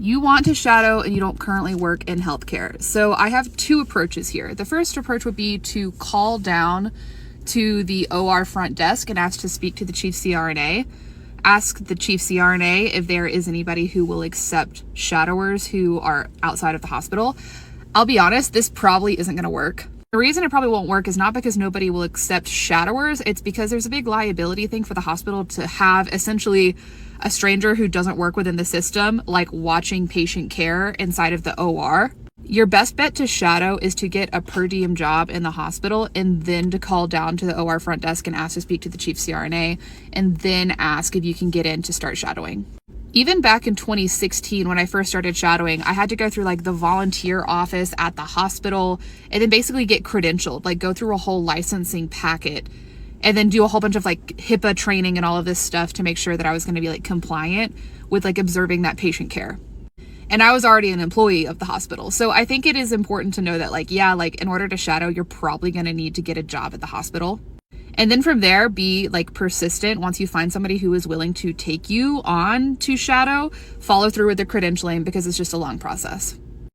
You want to shadow and you don't currently work in healthcare. So I have two approaches here. The first approach would be to call down to the OR front desk and ask to speak to the chief CRNA. Ask the chief CRNA if there is anybody who will accept shadowers who are outside of the hospital. I'll be honest, this probably isn't going to work. The reason it probably won't work is not because nobody will accept shadowers. It's because there's a big liability thing for the hospital to have essentially a stranger who doesn't work within the system, like watching patient care inside of the OR. Your best bet to shadow is to get a per diem job in the hospital and then to call down to the OR front desk and ask to speak to the chief CRNA and then ask if you can get in to start shadowing. Even back in 2016, when I first started shadowing, I had to go through like the volunteer office at the hospital and then basically get credentialed, like go through a whole licensing packet and then do a whole bunch of like HIPAA training and all of this stuff to make sure that I was going to be like compliant with like observing that patient care. And I was already an employee of the hospital. So I think it is important to know that like, yeah, like in order to shadow, you're probably going to need to get a job at the hospital. And then from there, be like persistent. Once you find somebody who is willing to take you on to shadow, follow through with the credentialing because it's just a long process.